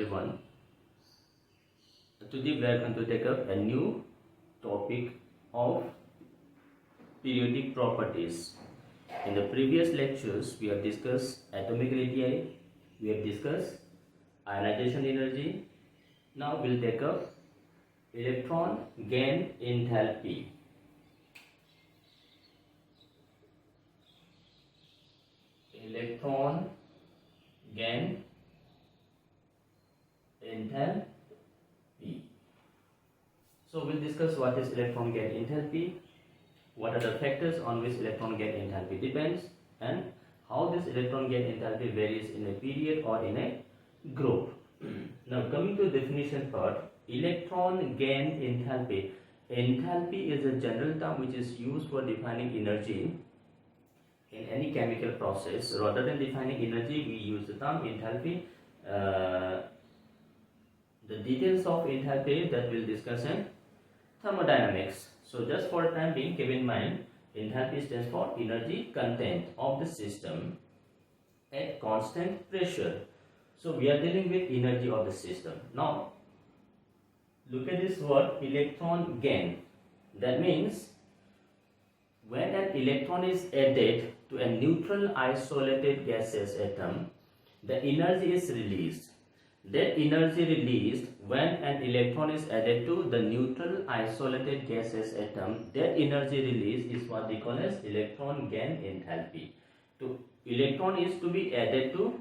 everyone. Today we are going to take up a new topic of periodic properties. In the previous lectures we have discussed atomic radii, we have discussed ionization energy. Now we will take up electron gain enthalpy. Electron gain enthalpy. So we'll discuss what is electron gain enthalpy, what are the factors on which electron gain enthalpy depends, and how this electron gain enthalpy varies in a period or in a group. Now coming to the definition part, electron gain enthalpy. Enthalpy is a general term which is used for defining energy in any chemical process. Rather than defining energy, we use the term enthalpy. The details of enthalpy that we'll discuss in thermodynamics. So just for time being, keep in mind enthalpy stands for energy content of the system at constant pressure. So we are dealing with energy of the system. Now look at this word electron gain. That means when an electron is added to a neutral isolated gaseous atom, the energy is released. That energy released when an electron is added to the neutral isolated gaseous atom, that energy released is what we call as electron gain enthalpy. So electron is to be added to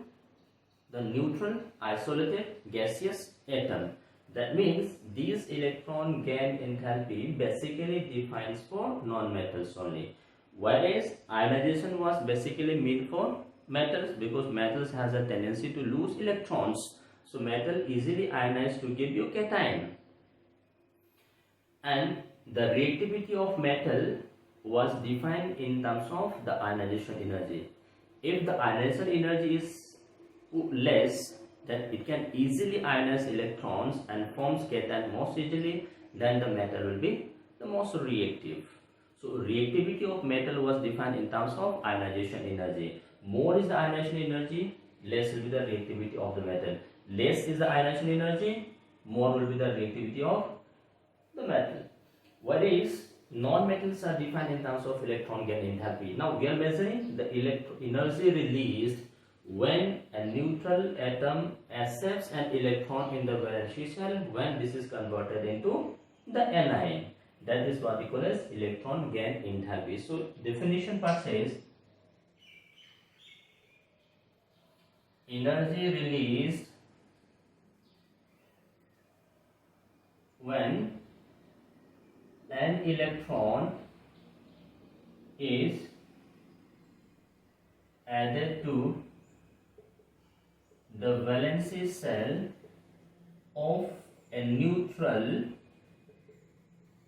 the neutral isolated gaseous atom. That means this electron gain enthalpy basically defines for non-metals only, whereas ionization was basically meant for metals, because metals has a tendency to lose electrons. So metal easily ionized to give you cation, and the reactivity of metal was defined in terms of the ionization energy. If the ionization energy is less, then it can easily ionize electrons and forms cation most easily, then the metal will be the most reactive. So reactivity of metal was defined in terms of ionization energy. More is the ionization energy, less will be the reactivity of the metal. Less is the ionization energy, more will be the reactivity of the metal. Whereas non-metals are defined in terms of electron gain enthalpy. Now we are measuring the energy released when a neutral atom accepts an electron in the valence shell, when this is converted into the anion. That is what we call as electron gain enthalpy. So definition part says energy released when an electron is added to the valence shell of a neutral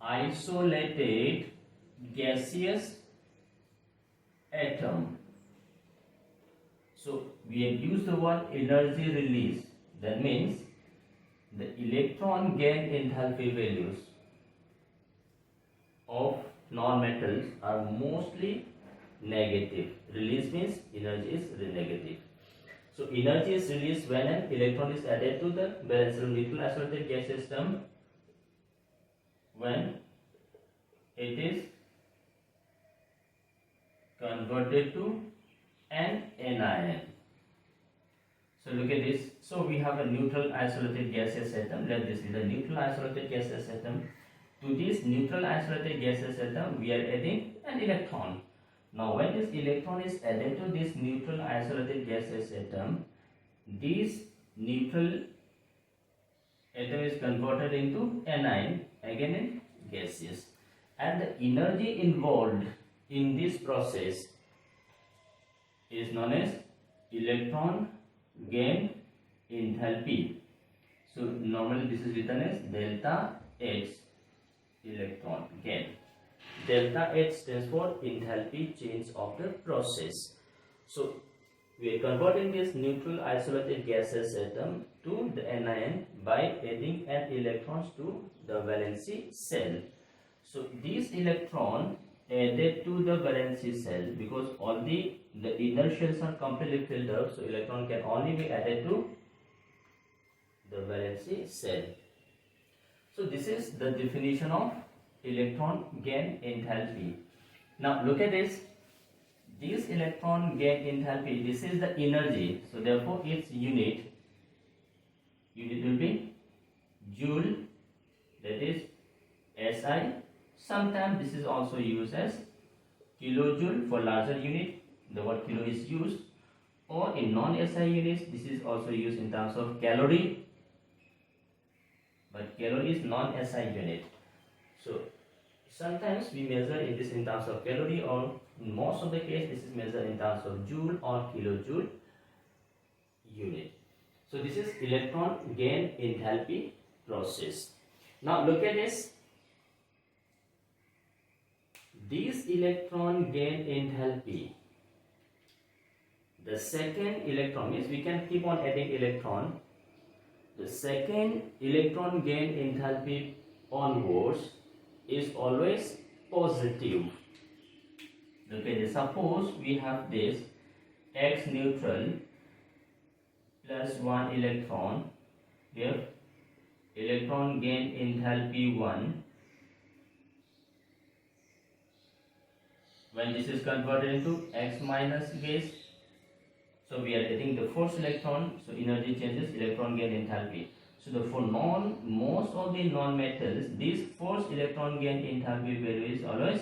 isolated gaseous atom. So we have used the word energy release. That means the electron gain enthalpy values of non-metals are mostly negative. Release means energy is negative. So energy is released when an electron is added to the valence neutral isolated gas system, when it is converted to an anion. So look at this. So we have a neutral isolated gaseous atom. Let this be the neutral isolated gaseous atom. To this neutral isolated gaseous atom, we are adding an electron. Now when this electron is added to this neutral isolated gaseous atom, this neutral atom is converted into anion, again in gaseous, and the energy involved in this process is known as electron gain enthalpy. So normally this is written as delta H, electron gain. Delta H stands for enthalpy change of the process. So we are converting this neutral isolated gaseous atom to the anion by adding an electrons to the valence shell. So this electron added to the valence shell, because all the inner shells are completely filled up, so electron can only be added to the valency shell. So this is the definition of electron gain enthalpy. Now look at this. This electron gain enthalpy, this is the energy. So therefore its unit will be joule, that is SI. Sometimes this is also used as kilojoule for larger unit. The word kilo is used. Or in non-SI units, this is also used in terms of calorie. But calorie is non-SI unit. So sometimes we measure this in terms of calorie, or in most of the case this is measured in terms of joule or kilojoule unit. So this is electron gain enthalpy process. Now look at this. This electron gain enthalpy, the second electron, means we can keep on adding electron. The second electron gain enthalpy onwards is always positive. Okay, suppose we have this X neutral plus 1 electron here, electron gain enthalpy 1. When this is converted into X minus base, so we are adding the first electron, so energy changes, electron gain enthalpy. So for most of the non-metals, this first electron gain enthalpy value is always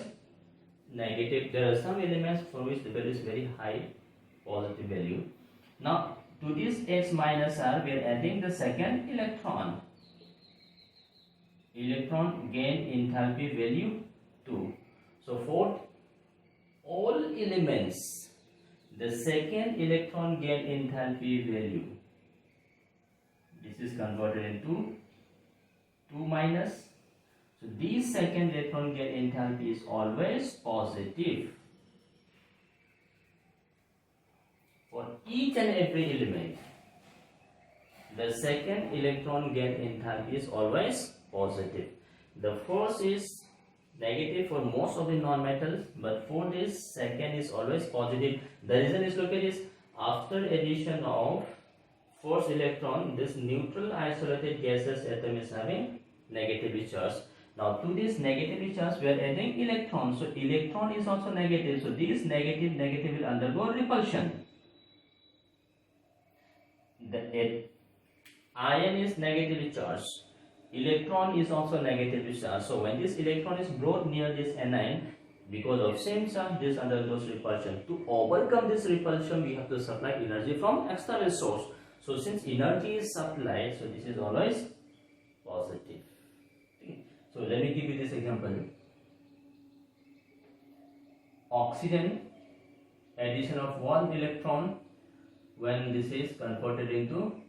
negative. There are some elements for which the value is very high, positive value. Now to this X minus R, we are adding the second electron, electron gain enthalpy value 2. So for all elements, the second electron gain enthalpy value, this is converted into 2 minus. So this second electron gain enthalpy is always positive for each and every element. The second electron gain enthalpy is always positive. The first is negative for most of the non-metals, but for this second is always positive. The reason is, look at this, after addition of first electron, this neutral isolated gaseous atom is having negatively charged. Now to this negatively charged, we are adding electron. So electron is also negative. So this negative will undergo repulsion. The ion is negatively charged. Electron is also negatively charged. So when this electron is brought near this anion, because of same charge, this undergoes repulsion. To overcome this repulsion, we have to supply energy from external source. So since energy is supplied, so this is always positive. So let me give you this example. Oxygen, addition of 1 electron, when this is converted into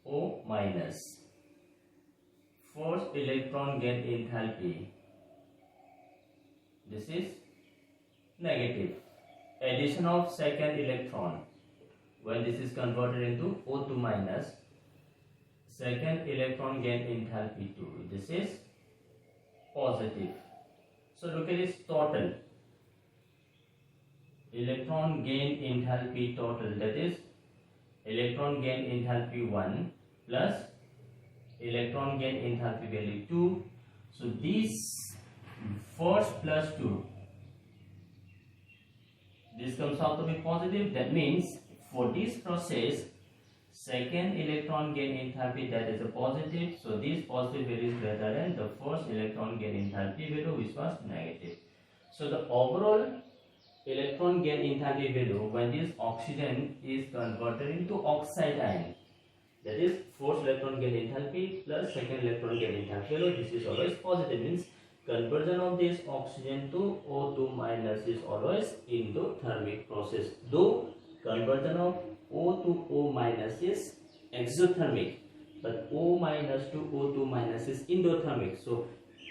O minus. First electron gain enthalpy, this is negative. Addition of second electron, when this is converted into O2 minus, second electron gain enthalpy 2, this is positive. So look at this total electron gain enthalpy total, that is electron gain enthalpy 1 plus electron gain enthalpy value 2. So this first plus 2, this comes out to be positive. That means for this process, second electron gain enthalpy, that is a positive. So this positive value is greater than the first electron gain enthalpy value, which was negative. So the overall electron gain enthalpy value when this oxygen is converted into oxide ion, that is first electron gain enthalpy plus second electron gain enthalpy value, this is always positive. Means conversion of this oxygen to O2 minus is always endothermic process. Though conversion of O to O minus is exothermic, but O minus to O2 minus is endothermic. So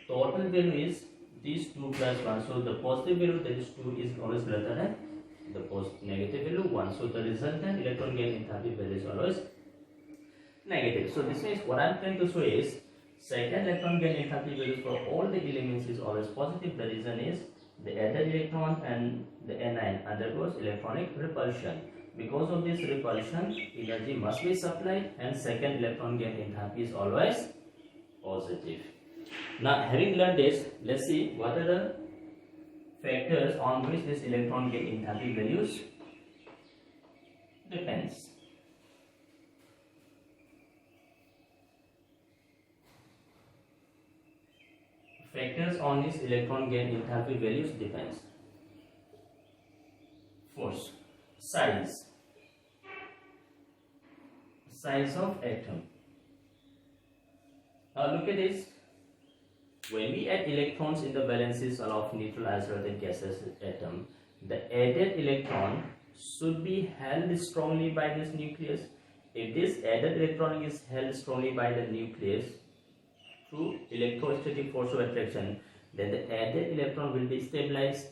total value is these 2 plus 1. So the positive value, that is 2, is always greater than the negative value 1. So the resultant electron gain enthalpy value is always negative. So this means what I am trying to show is second electron gain enthalpy values for all the elements is always positive. The reason is the added electron and the anion undergoes electronic repulsion. because of this repulsion, energy must be supplied, and second electron gain enthalpy is always positive. Now, having learned this, let's see what are the factors on which this electron gain enthalpy values depends. Factors on this electron gain enthalpy values depends. First, size of atom. Now look at this. When we add electrons in the valence shell of neutral isolated gaseous atom, the added electron should be held strongly by this nucleus. If this added electron is held strongly by the nucleus through electrostatic force of attraction, then the added electron will be stabilized.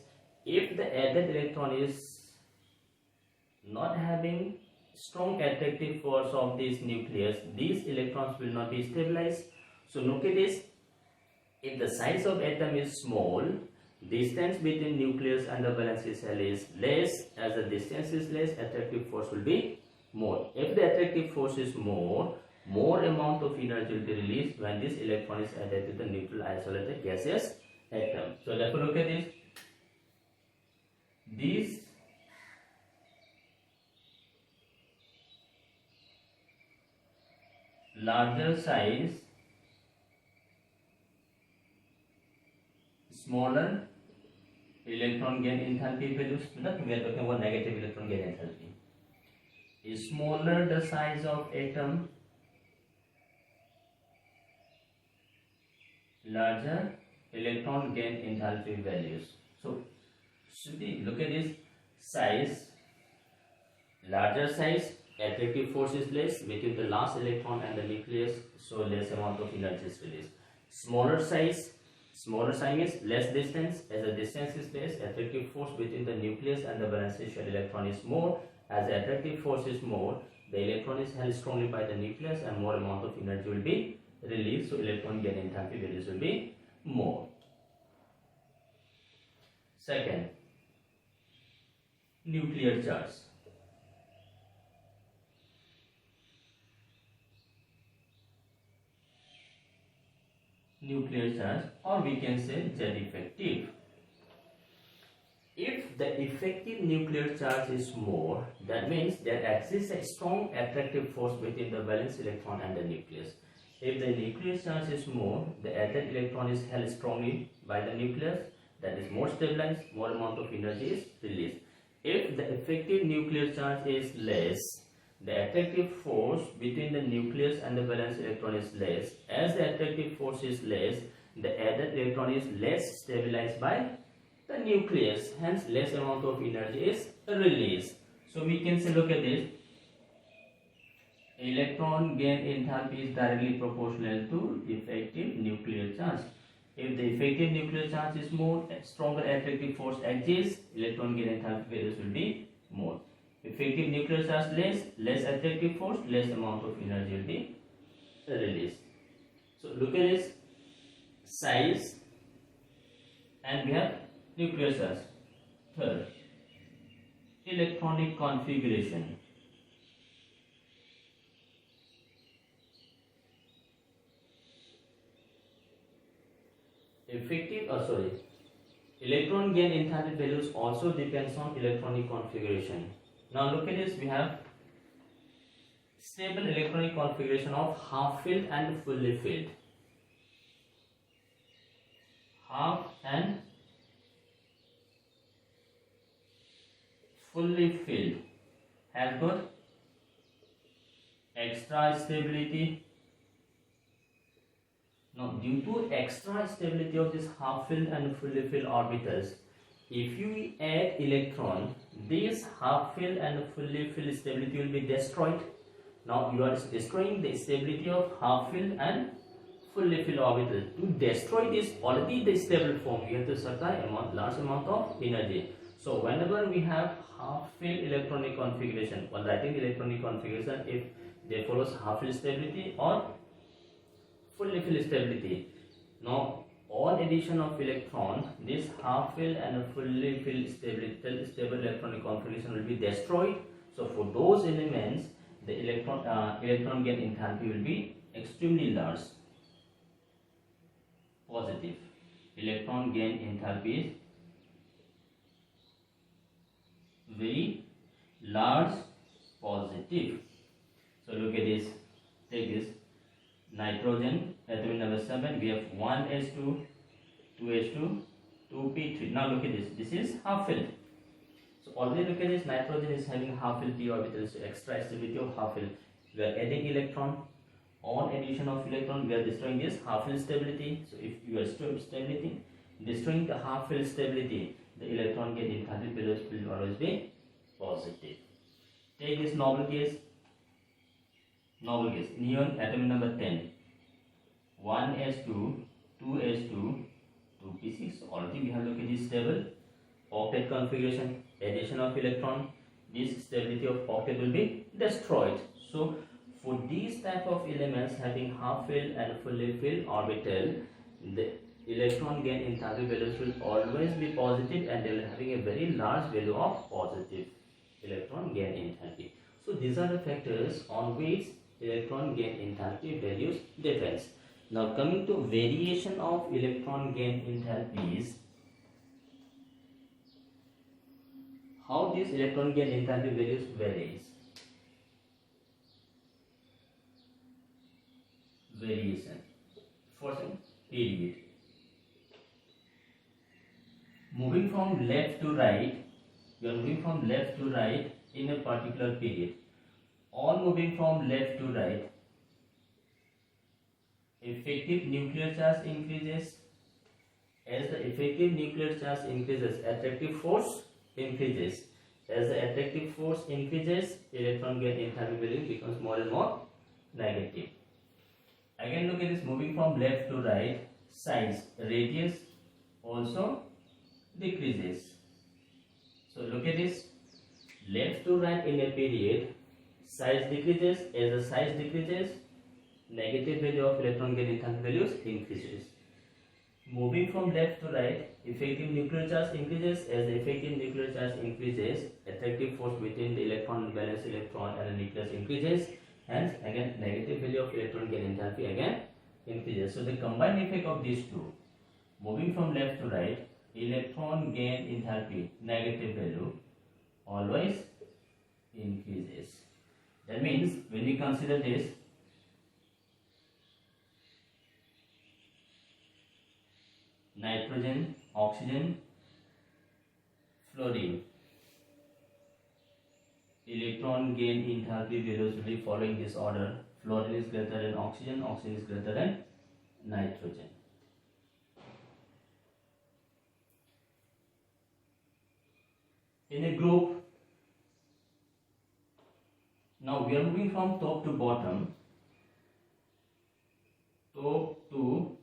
If the added electron is not having strong attractive force of this nucleus, these electrons will not be stabilized. So look at this. If the size of atom is small, distance between nucleus and the valence shell is less. As the distance is less, attractive force will be more. If the attractive force is more amount of energy will be released when this electron is added to the neutral isolated gaseous atom. So therefore look at this. These larger size, smaller electron gain enthalpy values, we are talking about negative electron gain enthalpy. Is smaller the size of atom, larger electron gain enthalpy values. So should we look at this size, larger size, attractive force is less between the last electron and the nucleus, so less amount of energy is released. Smaller sign is less distance. As the distance is less, attractive force between the nucleus and the valence shell electron is more. As the attractive force is more, the electron is held strongly by the nucleus and more amount of energy will be released, so electron gain enthalpy values will be more. Second, nuclear charge. Nuclear charge, or we can say Z effective. If the effective nuclear charge is more, that means there exists a strong attractive force between the valence electron and the nucleus. If the nuclear charge is more, the added electron is held strongly by the nucleus, that is more stabilized, more amount of energy is released. If the effective nuclear charge is less, the attractive force between the nucleus and the valence electron is less. As the attractive force is less, the added electron is less stabilized by the nucleus, hence less amount of energy is released. So we can say, look at this, electron gain enthalpy is directly proportional to effective nuclear charge. If the effective nuclear charge is more, stronger attractive force exists, electron gain enthalpy values will be more. Effective nuclear charge less attractive force, less amount of energy will be released. So look at this size, and we have nuclear charge. Third, electronic configuration. Electron gain enthalpy values also depends on electronic configuration. Now look at this, we have stable electronic configuration of half filled and fully filled. Half and fully filled has got extra stability. Now due to extra stability of this half filled and fully filled orbitals, if you add electron, this half filled and fully filled stability will be destroyed. Now you are destroying the stability of half filled and fully filled orbital. To destroy this already the stable form, you have to supply large amount of energy. So whenever we have half filled electronic configuration, while writing electronic configuration, if they follows half filled stability or fully filled stability. Now on addition of electron, this half filled and fully filled stable electronic configuration will be destroyed. So for those elements, the electron gain enthalpy will be extremely large, positive. Electron gain enthalpy is very large, positive. So look at this. Take this nitrogen, atomic number 7. We have 1s2, 2h2, 2p3. Now look at this. This is half filled. So already look at this. Nitrogen is having half filled p orbital, so extra stability of half filled. We are adding electron. On addition of electron, we are destroying this half filled stability. So if you are destroying the half filled stability, the electron gain enthalpy will always be positive. Take this noble case. Neon, atomic number 10. 1s2, 2s2, 2p6. Already we have looked at this stable. Octet configuration, addition of electron, this stability of octet will be destroyed. So for these type of elements having half filled and fully filled orbital, the electron gain enthalpy values will always be positive, and they will having a very large value of positive electron gain enthalpy. So these are the factors on which electron gain enthalpy values depends. Now coming to variation of electron gain enthalpies, how this electron gain enthalpy values varies. Variation. First period. Moving from left to right, you are moving from left to right in a particular period. On moving from left to right, effective nuclear charge increases. As the effective nuclear charge increases, attractive force increases. As the attractive force increases, electron gain enthalpy value becomes more and more negative. Again look at this, moving from left to right, size, radius also decreases. So look at this, left to right in a period, size decreases. As the size decreases, negative value of electron gain enthalpy values increases. Moving from left to right, effective nuclear charge increases. As the effective nuclear charge increases, attractive force between the electron and valence electron and the nucleus increases. Hence, again, negative value of electron gain enthalpy again increases. So the combined effect of these two, moving from left to right, electron gain enthalpy negative value always increases. That means when we consider this, nitrogen, oxygen, fluorine, electron gain enthalpy values will be following this order. Fluorine is greater than oxygen, oxygen is greater than nitrogen. In a group, now we are moving from top to bottom, top to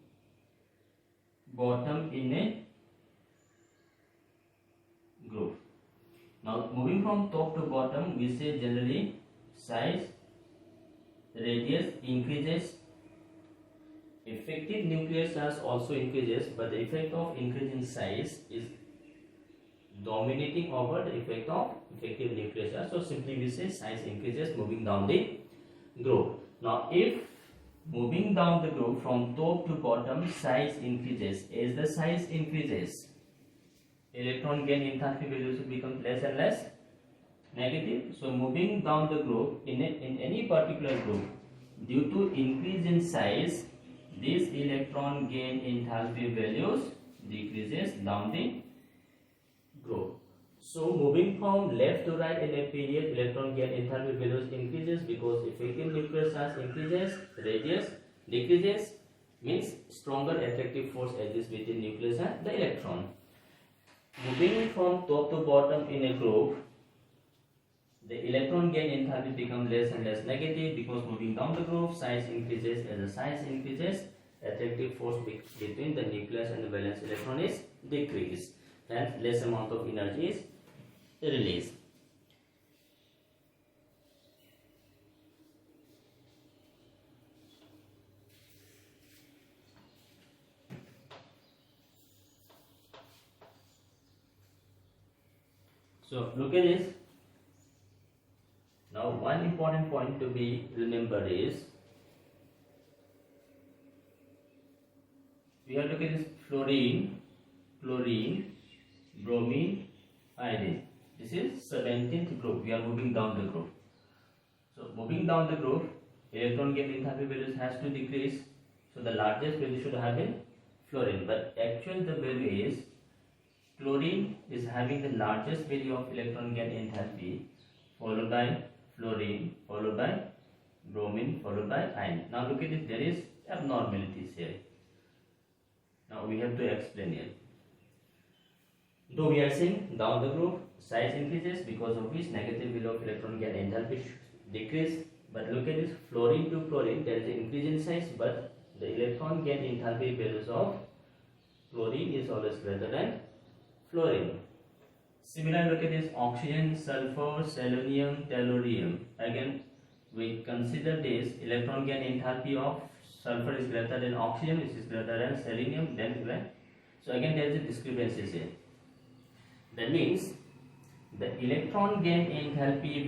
bottom in a group. Now moving from top to bottom, we say generally size, radius increases, effective nuclear charge also increases, but the effect of increase in size is dominating over the effect of effective nuclear charge. So simply we say size increases moving down the group. Now if moving down the group from top to bottom, size increases. As the size increases, electron gain enthalpy values will become less and less negative. So moving down the group in any particular group, due to increase in size, this electron gain enthalpy values decreases down the group. So moving from left to right in a period, electron gain enthalpy values increases because effective nuclear charge increases, radius decreases, means stronger attractive force exists between nucleus and the electron. Moving from top to bottom in a group, the electron gain enthalpy becomes less and less negative because moving down the group, size increases. As the size increases, attractive force between the nucleus and the valence electron is decreased, and less amount of energy is released. So look at this. one important point to be remembered is we have to look at this fluorine, chlorine, bromine, iodine. This is 17th group. We are moving down the group. So moving down the group, electron gain enthalpy values has to decrease. So the largest value should have been fluorine, but actually the value is chlorine is having the largest value of electron gain enthalpy, followed by fluorine, followed by bromine, followed by iodine. Now look at it, there is abnormalities here. Now we have to explain it. Though we are seeing down the group, size increases, because of which negative value of electron gain enthalpy decrease. But look at this, fluorine to chlorine, there is an increase in size, but the electron gain enthalpy values of chlorine is always greater than fluorine. Similarly, look at this, oxygen, sulfur, selenium, tellurium. Again, we consider this electron gain enthalpy of sulfur is greater than oxygen, which is greater than selenium, then so again there is a discrepancy here. That means the electron gain enthalpy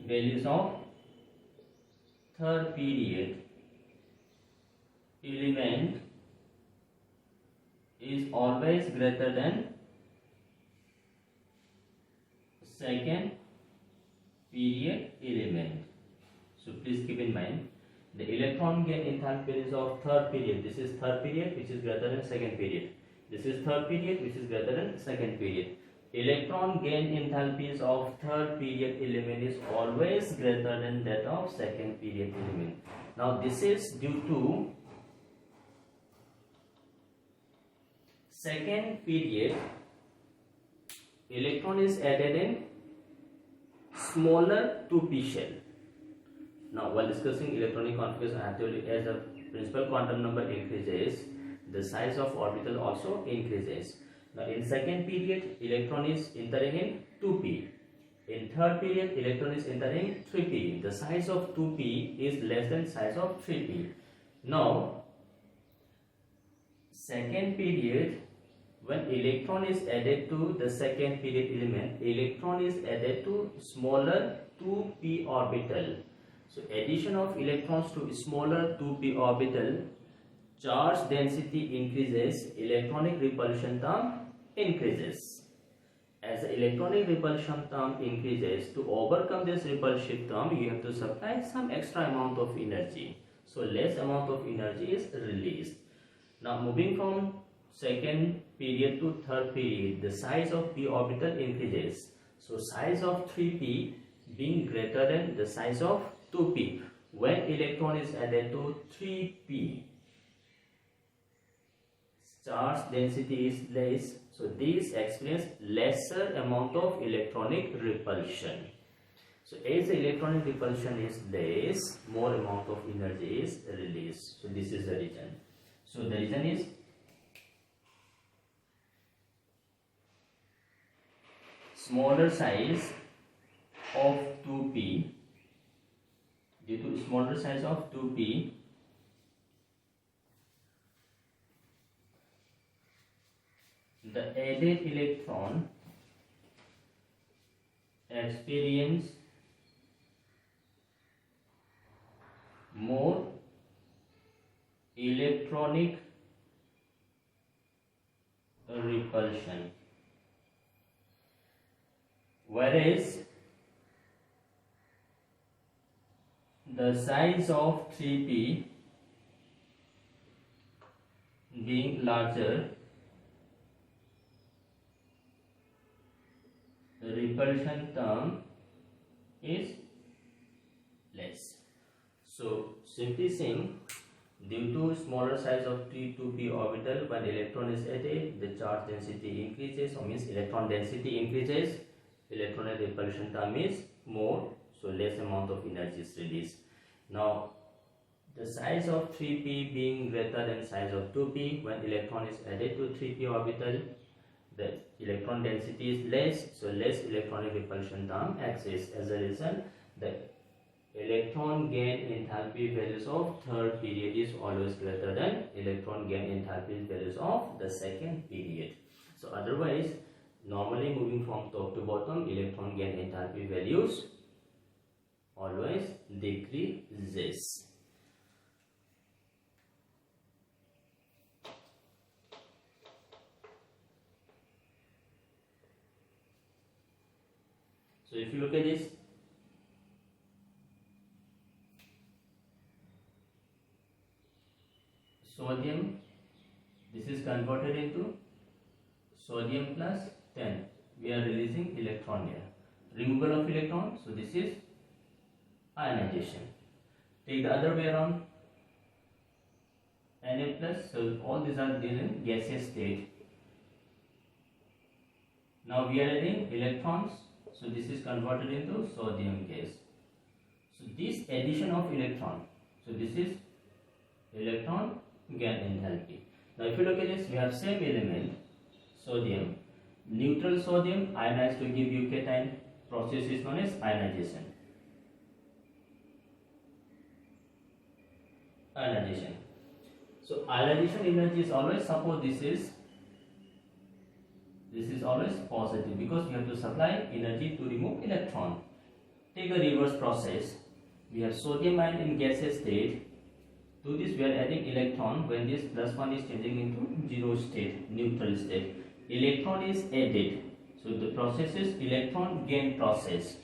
values of third period element is always greater than second period element. So please keep in mind the electron gain enthalpy values of third period. This is third period, which is greater than second period. This is third period, which is greater than second period. Electron gain enthalpies of third period element is always greater than that of second period element. Now this is due to second period electron is added in smaller 2p shell. Now while discussing electronic configuration, I have told you as the principal quantum number increases, the size of orbital also increases. Now in second period, electron is entering in 2p. In third period, electron is entering 3p. The size of 2p is less than size of 3p. Now, second period, when electron is added to the second period element, electron is added to smaller 2p orbital. So addition of electrons to smaller 2p orbital, charge density increases, electronic repulsion term increases. As the electronic repulsion term increases, to overcome this repulsive term, you have to supply some extra amount of energy. So less amount of energy is released. Now moving from second period to third period, the size of p orbital increases. So size of 3p being greater than the size of 2p. When electron is added to 3p, charge density is less, so this explains lesser amount of electronic repulsion. So as the electronic repulsion is less, more amount of energy is released. So this is the reason. So the reason is smaller size of 2p. Due to smaller size of 2p, the added electron experience more electronic repulsion, whereas the size of 3p being larger, the repulsion term is less. So simply saying, due to smaller size of 2p orbital, when electron is added, the charge density increases, or means electron density increases, electronic repulsion term is more, so less amount of energy is released. Now the size of 3p being greater than size of 2p, when electron is added to 3p orbital, the electron density is less, so less electronic repulsion term exists. As a result, the electron gain enthalpy values of third period is always greater than electron gain enthalpy values of the second period. So otherwise, Normally moving from top to bottom, electron gain enthalpy values always decreases. So if you look at this, sodium, this is converted into sodium plus 10. We are releasing electron here. Removal of electron, so this is ionization. Take the other way around, Na plus, so all these are in gaseous state. Now we are adding electrons, so this is converted into sodium gas. So this addition of electron, so this is electron gain enthalpy. Now if you look at this, we have same element, sodium, neutral sodium ionized to give you cation. Process is known as ionization. Ionization. So ionization energy is always, suppose this is always positive because we have to supply energy to remove electron. Take the reverse process. We have sodium ion in gaseous state. To this we are adding electron. When this plus 1 is changing into zero state, neutral state, electron is added. So the process is electron gain process.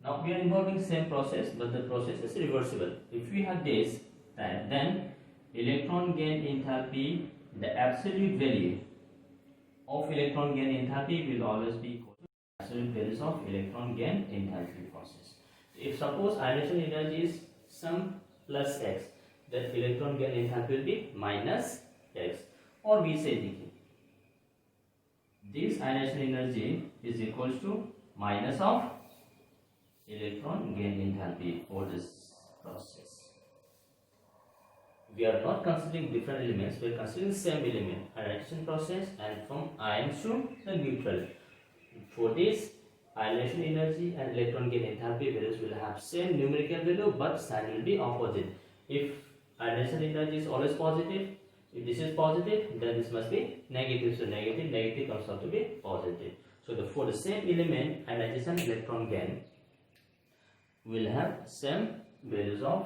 Now we are involving same process, but the process is reversible. If we have this, then electron gain enthalpy, the absolute value of electron gain enthalpy will always be equal to absolute values of electron gain enthalpy process. If suppose ionization energy is some plus x, then electron gain enthalpy will be minus x, or we say this ionization energy is equals to minus of electron gain enthalpy for this process. We are not considering different elements, we are considering same element, ionization process, and from ions to the neutral. For this, ionization energy and electron gain enthalpy values will have same numerical value, but sign will be opposite. If ionization energy is always positive, if this is positive, then this must be negative. So negative comes out to be positive. So for the same element, ionization electron gain will have same values of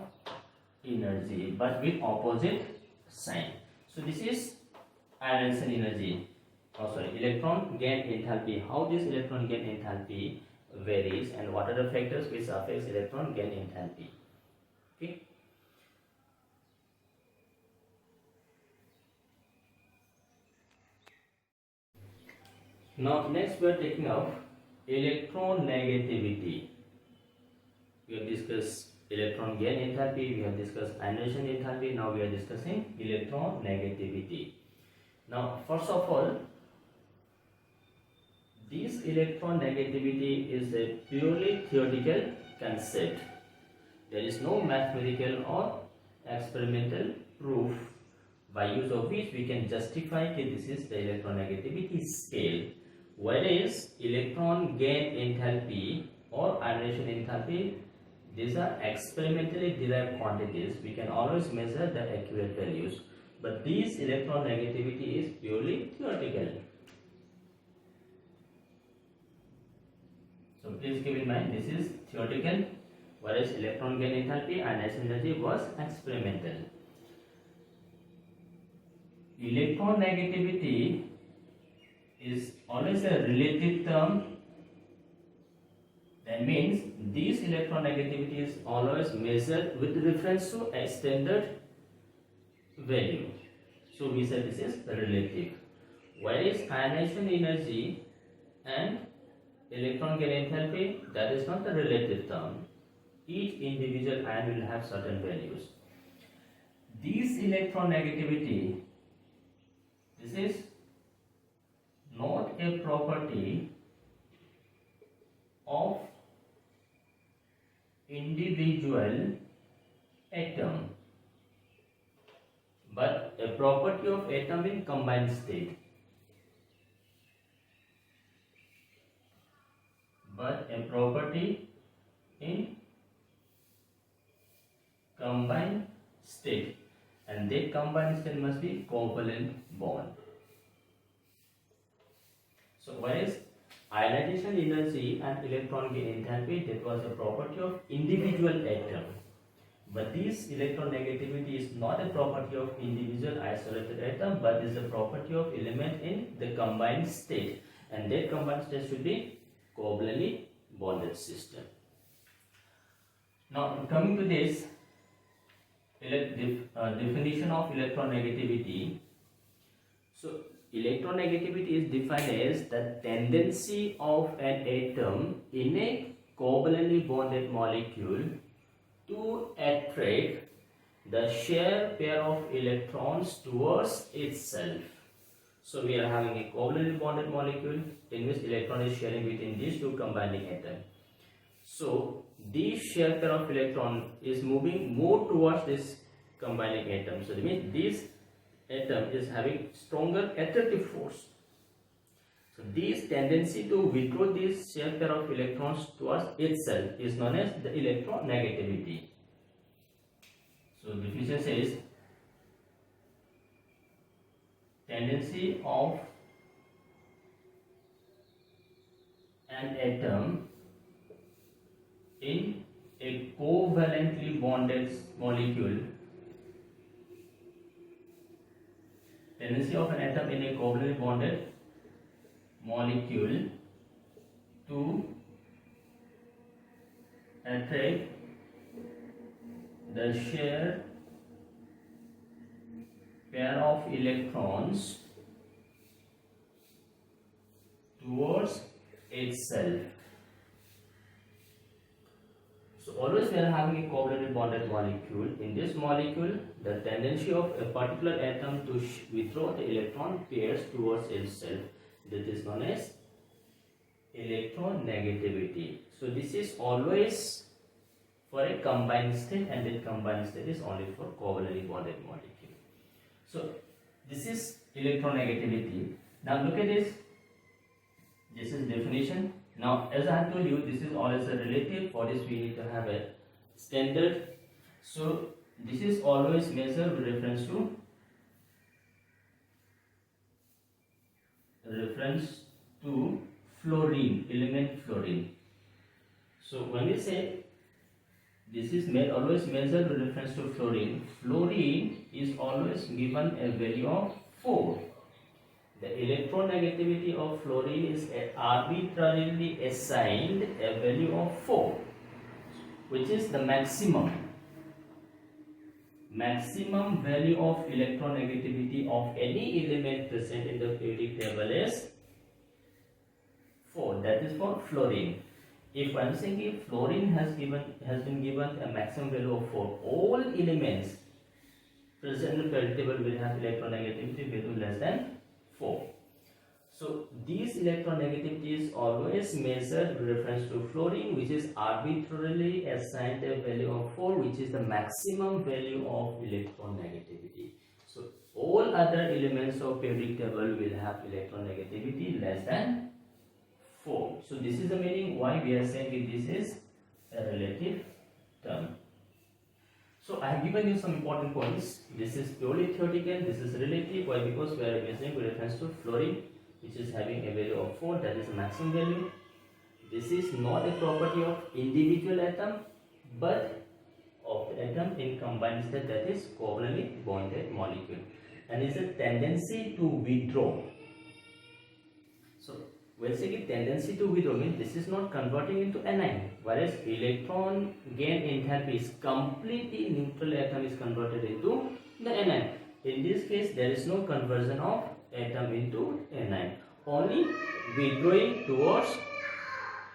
energy, but with opposite sign. So this is ionization energy. Electron gain enthalpy. How this electron gain enthalpy varies, and what are the factors which affects electron gain enthalpy. Okay. Now next we are taking up electronegativity. We have discussed electron gain enthalpy, we have discussed ionization enthalpy, now we are discussing electronegativity. Now first of all, this electronegativity is a purely theoretical concept. There is no mathematical or experimental proof by use of which we can justify that this is the electronegativity scale. Whereas electron gain enthalpy or ionization enthalpy, these are experimentally derived quantities. We can always measure the accurate values. But this electronegativity is purely theoretical. So please keep in mind, this is theoretical, whereas electron gain enthalpy, ionization energy was experimental. Electronegativity is always a relative term. That means this electronegativity is always measured with reference to a standard value. So we say this is relative. Whereas ionization energy and electron gain enthalpy, that is not a relative term. Each individual ion will have certain values. This electronegativity, this is not a property of individual atom, but a property of atom in combined state. But a property in combined state, and and that combined state must be covalent bond. So whereas ionization energy and electron gain enthalpy, that was a property of individual atom. But this electronegativity is not a property of individual isolated atom, but is a property of element in the combined state, and that combined state should be covalently bonded system. Now coming to this definition of electronegativity. So electronegativity is defined as the tendency of an atom in a covalently bonded molecule to attract the shared pair of electrons towards itself. So we are having a covalently bonded molecule in which electron is sharing between these two combining atoms. So this shared pair of electron is moving more towards this combining atom. So that means this atom is having stronger attractive force. So this tendency to withdraw this shared pair of electrons towards itself is known as the electronegativity. So the definition says tendency of an atom in a covalently bonded molecule. Tendency of an atom in a covalently bonded molecule to attract the shared pair of electrons towards itself. So always we are having a covalently bonded molecule. In this molecule, the tendency of a particular atom to withdraw the electron pairs towards itself, that is known as electronegativity. So this is always for a combined state, and that combined state is only for covalently bonded molecule. So this is electronegativity. Now look at this. This is definition. Now as I have told you, this is always a relative. For this we need to have a standard. So this is always measured with reference to fluorine, element fluorine. So when we say this is always measured with reference to fluorine, fluorine is always given a value of 4. The electronegativity of fluorine is arbitrarily assigned a value of 4, which is the maximum value of electronegativity of any element present in the periodic table is 4. That is for fluorine. If I am saying if fluorine has been given a maximum value of 4, all elements present in the periodic table will have electronegativity value less than 4. So this electronegativity is always measured with reference to fluorine, which is arbitrarily assigned a value of 4, which is the maximum value of electronegativity. So all other elements of periodic table will have electronegativity less than 4. So this is the meaning why we are saying that this is a relative term. So I have given you some important points. This is purely theoretical, this is relative. Why? Because we are measuring with reference to fluorine, which is having a value of 4, that is the maximum value. This is not a property of individual atom, but of the atom in combined state, that is covalently bonded molecule, and is a tendency to withdraw. So when saying tendency to withdraw means this is not converting into anion, whereas electron gain enthalpy is completely neutral atom is converted into the anion. In this case, there is no conversion of atom into anion, only withdrawing towards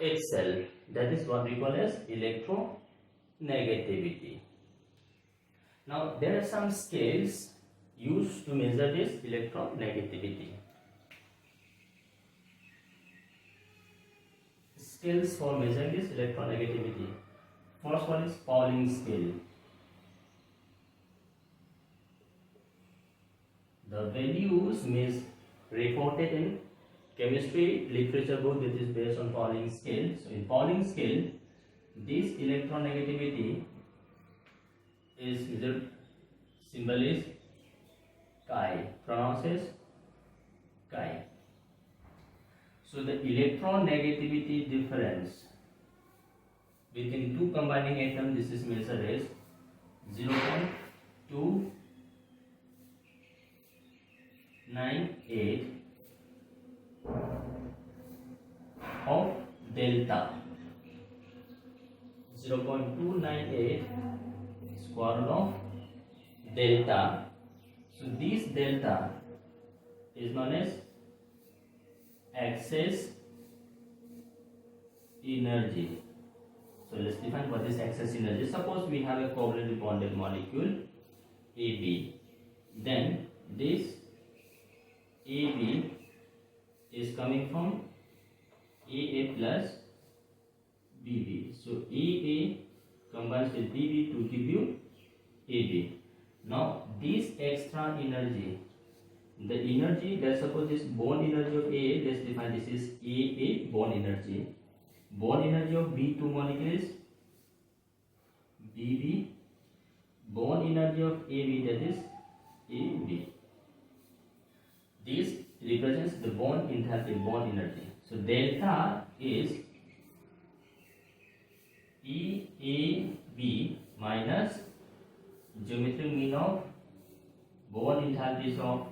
itself. That is what we call as electronegativity. Now there are some scales used to measure this electronegativity. Scales for measuring this electronegativity. First one is Pauling scale. The values is reported in chemistry literature book, that is based on Pauling scale. So in Pauling scale, this electronegativity is measured, symbol is chi, pronounces chi. So the electronegativity difference between two combining atoms, this is measured as 0.298 of delta. 0.298 square root of delta. So this delta is known as excess energy. So let's define what is excess energy. Suppose we have a covalently bonded molecule AB. Then this AB is coming from AA plus BB. So AA combines with BB to give you AB. Now this extra energy, the energy, let's suppose this bond energy of AA, let's define this is AA bond energy. Bond energy of B2 molecule is BB. Bond energy of AB, that is AB. This represents the bond enthalpy, bond energy. So delta is EAB minus geometric mean of bond enthalpies of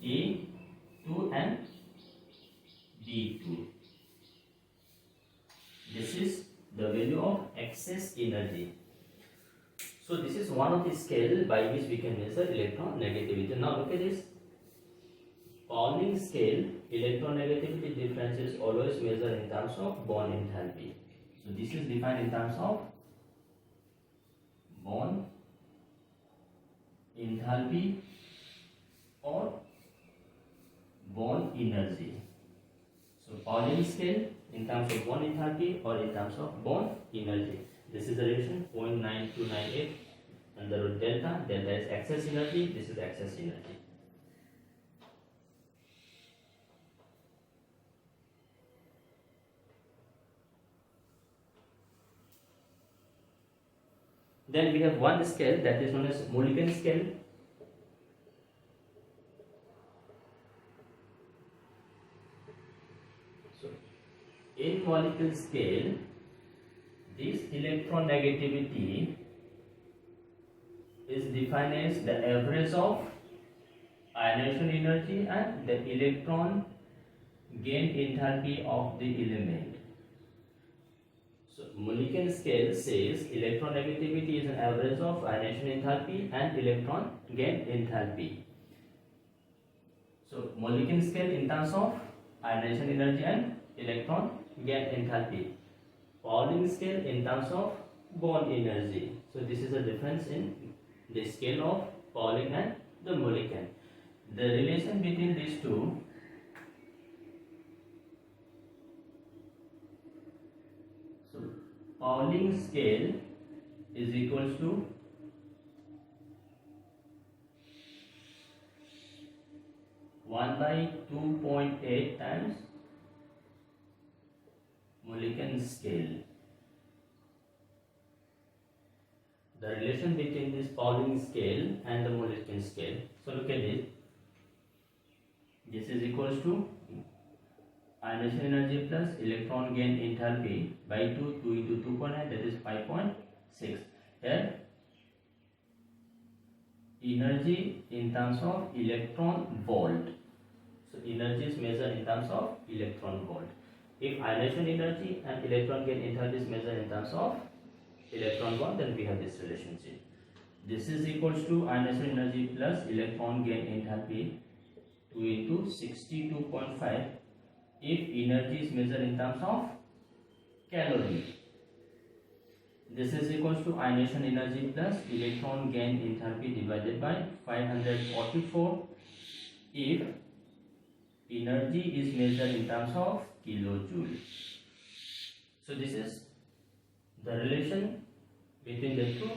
A2 and B2. This is the value of excess energy. So this is one of the scale by which we can measure electronegativity. Now look at this. Pauling scale, electronegativity difference is always measured in terms of bond enthalpy. So this is defined in terms of bond enthalpy or bond energy. So Pauling scale in terms of bond enthalpy or in terms of bond energy. This is the relation 0.9298 under root delta. Delta is excess energy. This is excess energy. Then we have one scale that is known as Mulliken scale. So in molecule scale, this electronegativity is defined as the average of ionization energy and the electron gain enthalpy of the element. So Mulliken scale says electronegativity is an average of ionization enthalpy and electron gain enthalpy. So Mulliken scale in terms of ionization energy and electron gain enthalpy. Pauling scale in terms of bond energy. So this is the difference in the scale of Pauling and the Mulliken. The relation between these two, so Pauling scale is equals to 1/2.8 times Mulliken scale. The relation between this Pauling scale and the Mulliken scale. So look at this. This is equals to ionization energy plus electron gain enthalpy by 2 into 2.9, that is 5.6. Here energy in terms of electron volt. So energy is measured in terms of electron volt. If ionization energy and electron gain enthalpy is measured in terms of electron volt, then we have this relationship. This is equals to ionization energy plus electron gain enthalpy 2 into 62.5 if energy is measured in terms of calorie. This is equals to ionization energy plus electron gain enthalpy divided by 544 if energy is measured in terms of kilojoule. So this is the relation between the two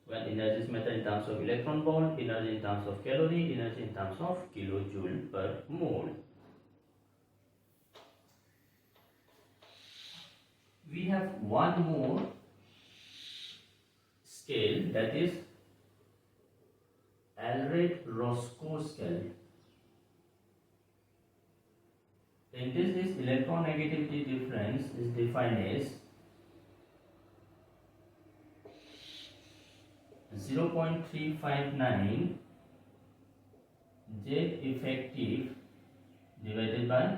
when energy is measured in terms of electron volt, energy in terms of calorie, energy in terms of kilojoule per mole. We have one more scale, that is Eldred-Roscoe scale. In this electronegativity difference is defined as 0.359 Z effective divided by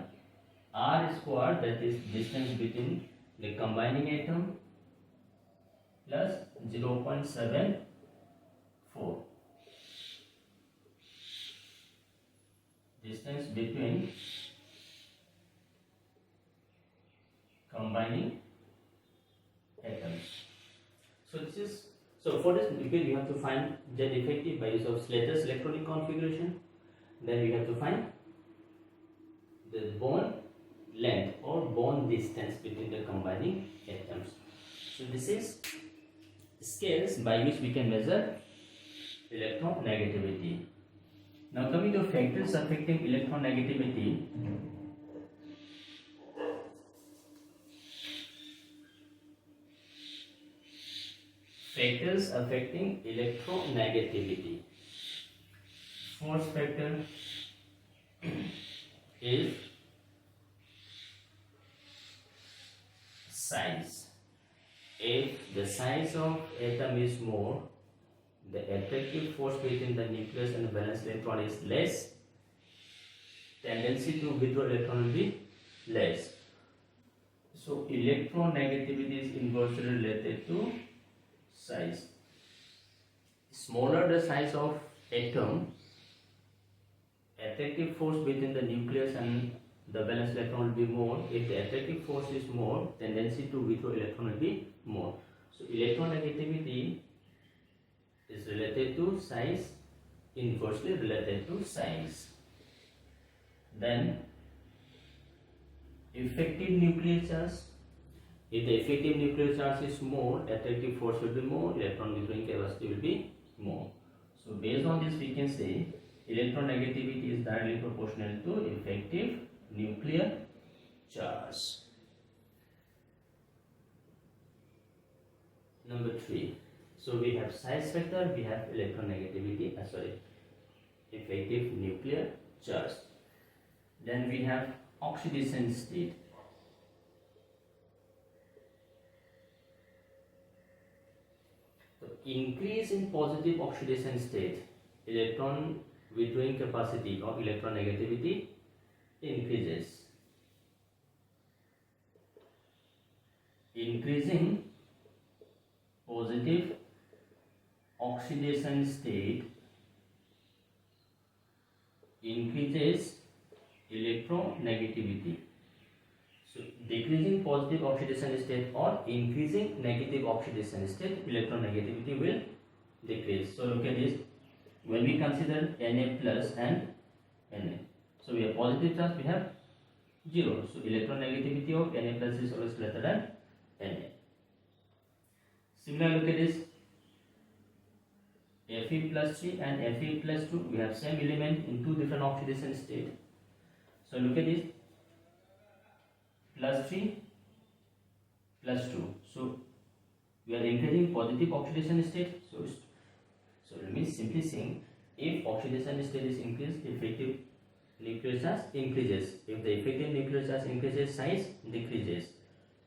R square, that is distance between the combining atom, plus 0.74 distance between combining atoms. So for this liquid you have to find Z effective by use of Slater's electronic configuration. Then we have to find the bond length or bond distance between the combining atoms. So this is scales by which we can measure electronegativity. Now coming to factors affecting electronegativity. Factors affecting electronegativity. First factor is size. If the size of atom is more, the attractive force between the nucleus and the valence electron is less, tendency to withdraw electron will be less. So electronegativity is inversely related to size. Smaller the size of atom, attractive force between the nucleus and the valence electron will be more. If the attractive force is more, tendency to withdraw electron will be more. So electronegativity is related to size, inversely related to size. Then effective nuclear charge. If the effective nuclear charge is more, attractive force will be more, electron withdrawing capacity will be more. So based on this we can say electronegativity is directly proportional to effective nuclear charge. Number 3. So we have size factor, we have electronegativity, effective nuclear charge. Then we have oxidation state. So increase in positive oxidation state, electron withdrawing capacity or electronegativity increases. Increasing positive oxidation state increases electronegativity. So decreasing positive oxidation state or increasing negative oxidation state, electronegativity will decrease. So look at this. When we consider Na plus and Na, so we have positive charge, we have 0. So electronegativity of Na plus is always greater than Na. Similarly, look at this. Fe plus 3 and Fe plus 2, we have same element in two different oxidation state. So look at this, plus 3 plus 2. So we are increasing positive oxidation state. So it means simply saying, if oxidation state is increased, effective nuclear charge increases. If the effective nuclear charge increases, size decreases.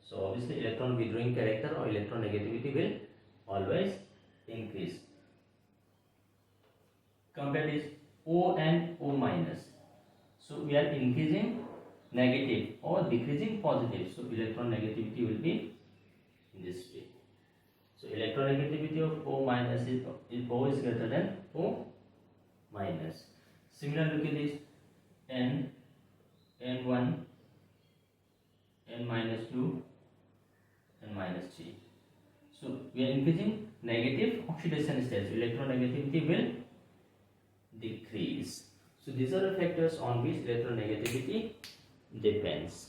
So obviously electron withdrawing character or electronegativity will always increase. Compare this O and O minus. So we are increasing negative or decreasing positive. So electronegativity will be in this way. So electronegativity of O minus is O is greater than O minus. Similarly, look at this N, N1, N minus 2, N minus 3. So we are increasing negative oxidation states. Electronegativity will decrease. So these are the factors on which electronegativity depends.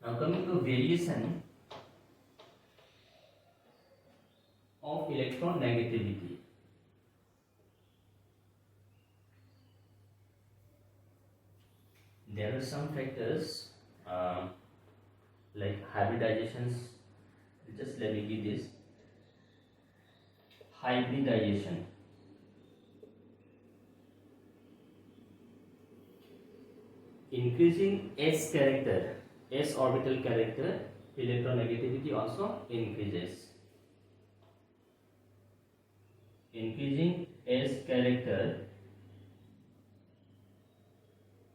Now coming to variation of electronegativity. There are some factors like hybridizations. Just let me give this. Hybridization. increasing s character, s orbital character, electronegativity also increases. Increasing s character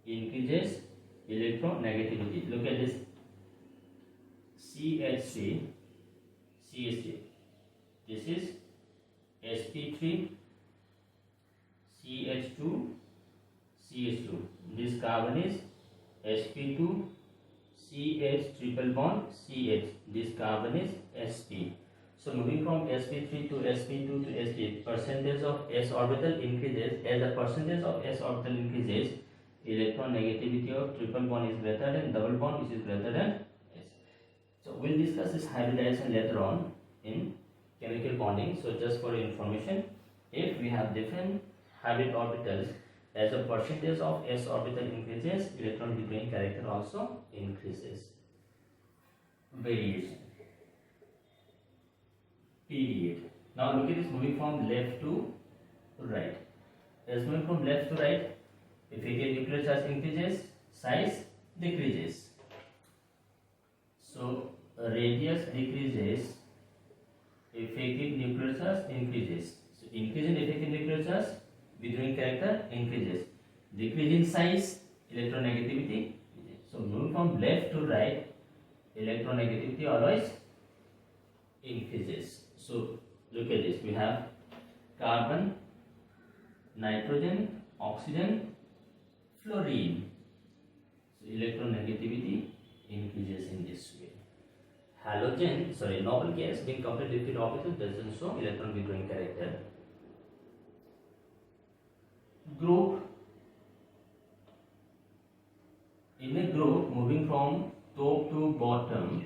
increases electronegativity. Look at this CH3, CH3. This is sp3, CH2, CH2. This carbon is sp2, CH triple bond CH. This carbon is sp. So moving from sp3 to sp2 to sp, percentage of s orbital increases. As the percentage of s orbital increases, electronegativity of triple bond is greater than double bond, which is greater than s. So we'll discuss this hybridization later on in chemical bonding. So just for information, if we have different hybrid orbitals, as the percentage of s orbital increases, electron withdrawing character also increases. Variation. Period. Now look at this, moving from left to right. As moving from left to right, effective nuclear charge increases, size decreases. So radius decreases, effective nuclear charge increases. So increase in effective nuclear charge, withdrawing character increases. Decrease in size, electronegativity. So moving from left to right, electronegativity always increases. So look at this, we have carbon, nitrogen, oxygen, fluorine. So electronegativity increases in this way. Halogen, noble gas being complete liquid orbital doesn't show electron withdrawing character. Group. In a group moving from top to bottom,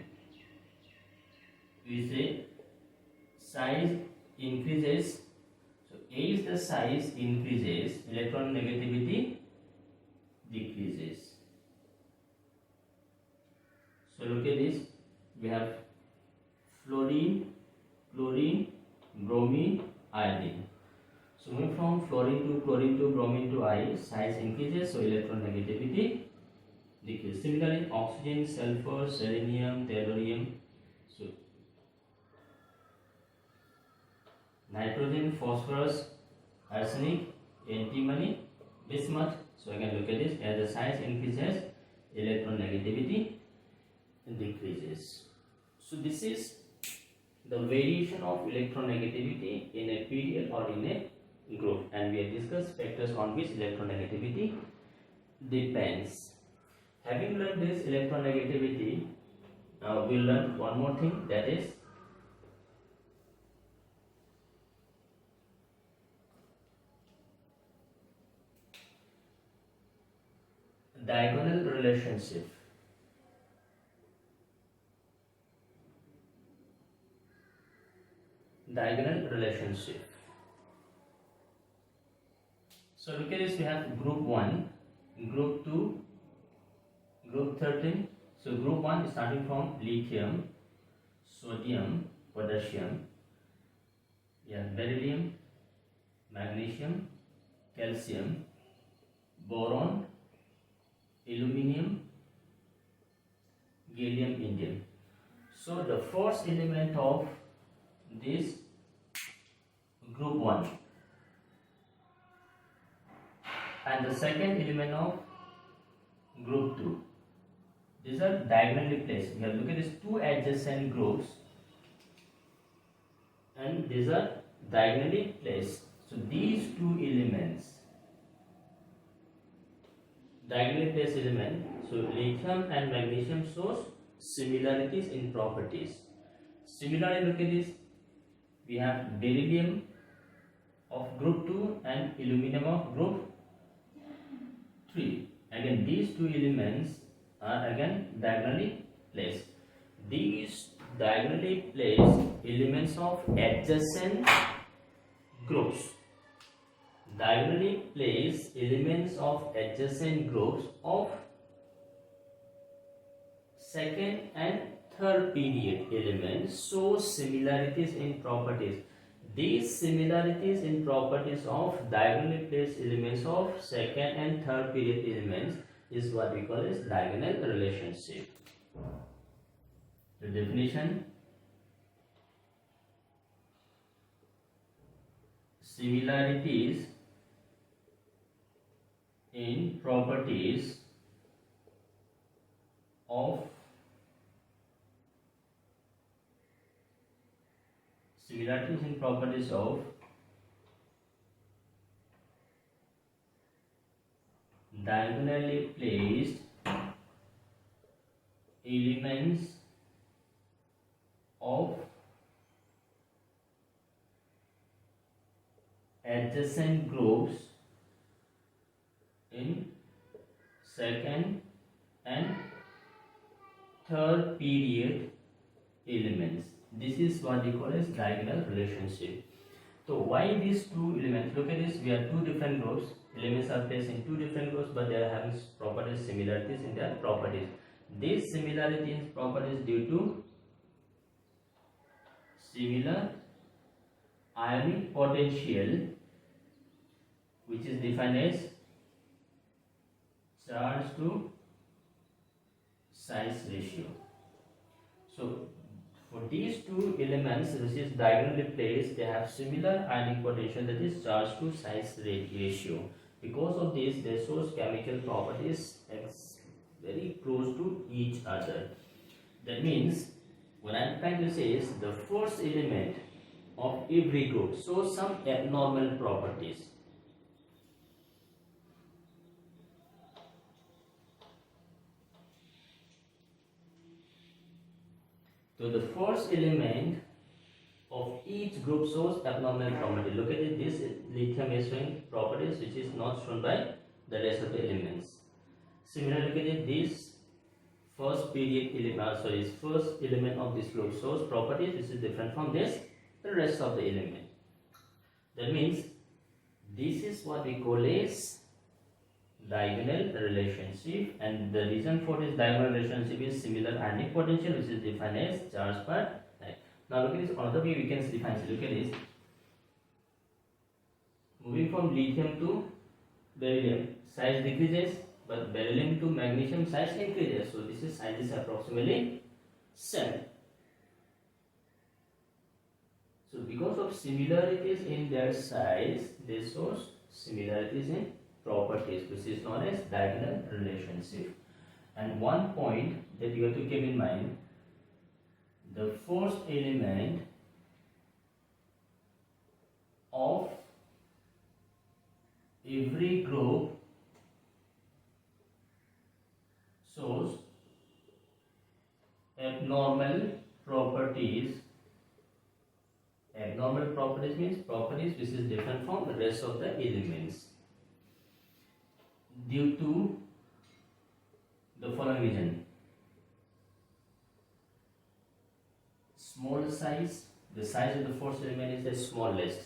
we say size increases. So as the size increases, electron negativity decreases. So look at this, we have fluorine, chlorine, bromine, iodine. So moving from fluorine to chlorine to bromine to I, size increases, so electron negativity decreases. Similarly, oxygen, sulfur, selenium, tellurium. So nitrogen, phosphorus, arsenic, antimony, bismuth. So again look at this, as the size increases, electron negativity decreases. So this is the variation of electronegativity in a period or in a group, and we have discussed factors on which electronegativity depends. Having learned this electronegativity, we'll learn one more thing, that is diagonal relationship. Diagonal relationship. So look at this, we have group 1, group 2, group 13. So group 1 is starting from lithium, sodium, potassium, beryllium, magnesium, calcium, boron, aluminium, gallium, indium. So the first element of this group 1 and the second element of group 2, these are diagonally placed. We have look at these two adjacent groups and these are diagonally placed. So these two elements, diagonally placed element, so lithium and magnesium shows similarities in properties. Similarly, look at this, we have beryllium of group 2 and aluminum of group 3. Again, these two elements are again diagonally placed. These diagonally placed elements of adjacent groups. Diagonally placed elements of adjacent groups of second and third period elements show similarities in properties. These similarities in properties of diagonally placed elements of second and third period elements is what we call as diagonal relationship. The definition: similarities in properties of diagonally placed elements of adjacent groups in second and third period elements. This is what we call as diagonal relationship. So why these two elements? Look at this, we have two different groups. Elements are placed in two different groups, but they are having properties, similarities in their properties. This similarity in properties due to similar ionic potential, which is defined as charge to size ratio. So for these two elements which is diagonally placed, they have similar ionic potential, that is charge to size ratio. Because of this, they show chemical properties very close to each other. That means what I am trying to say is the first element of every group shows some abnormal properties. So the first element of each group shows abnormal property. Look at it, this lithium is showing properties which is not shown by the rest of the elements. Similarly, look at it, this first element of this group shows properties which is different from the rest of the element. That means this is what we call as diagonal relationship, and the reason for this diagonal relationship is similar ionic potential, which is defined as charge per time. Now look at this, another way we can define it. Look at this, moving from lithium to beryllium, size decreases, but beryllium to magnesium size increases. So this is size is approximately same. So because of similarities in their size, they show similarities in properties, which is known as diagonal relationship. And one point that you have to keep in mind, the first element of every group shows abnormal properties. Abnormal properties means properties which is different from the rest of the elements due to the following reason: small size, the size of the first element is the smallest,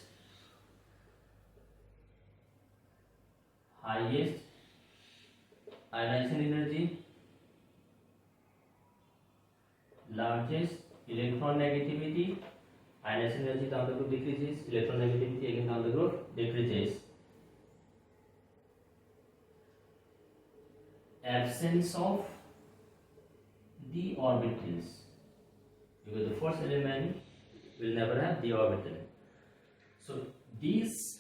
highest ionization energy, largest electron negativity, ionization energy down the group decreases, electron negativity again down the group decreases, absence of d orbitals, because the first element will never have d orbital. So this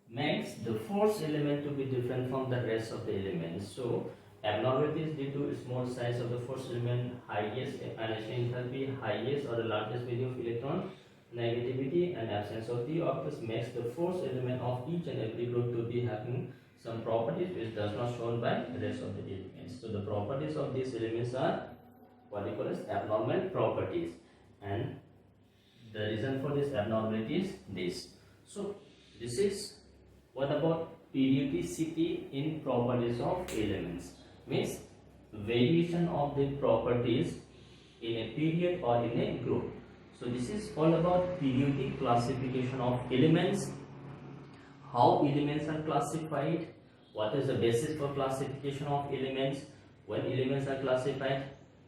makes the first element to be different from the rest of the elements. So abnormalities due to small size of the first element, highest ionization enthalpy, highest or the largest value of electron negativity, and absence of d orbitals makes the first element of each and every group to be having some properties which does not shown by the rest of the elements. So the properties of these elements are what we call as abnormal properties, and the reason for this abnormality is this. So this is what about periodicity in properties of elements, means variation of the properties in a period or in a group. So this is all about periodic classification of elements, how elements are classified, what is the basis for classification of elements, when elements are classified,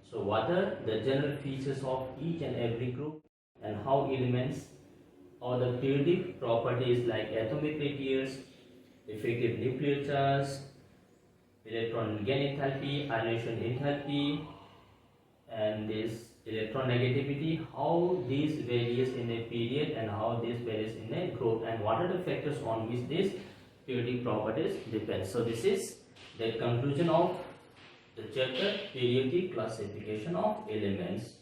so what are the general features of each and every group, and how elements or the periodic properties like atomic radius, effective nuclear charge, electron gain enthalpy, ionization enthalpy, and this electronegativity, how this varies in a period and how this varies in a group, and what are the factors on which this periodic properties depend. So this is the conclusion of the chapter periodic classification of elements.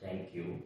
Thank you.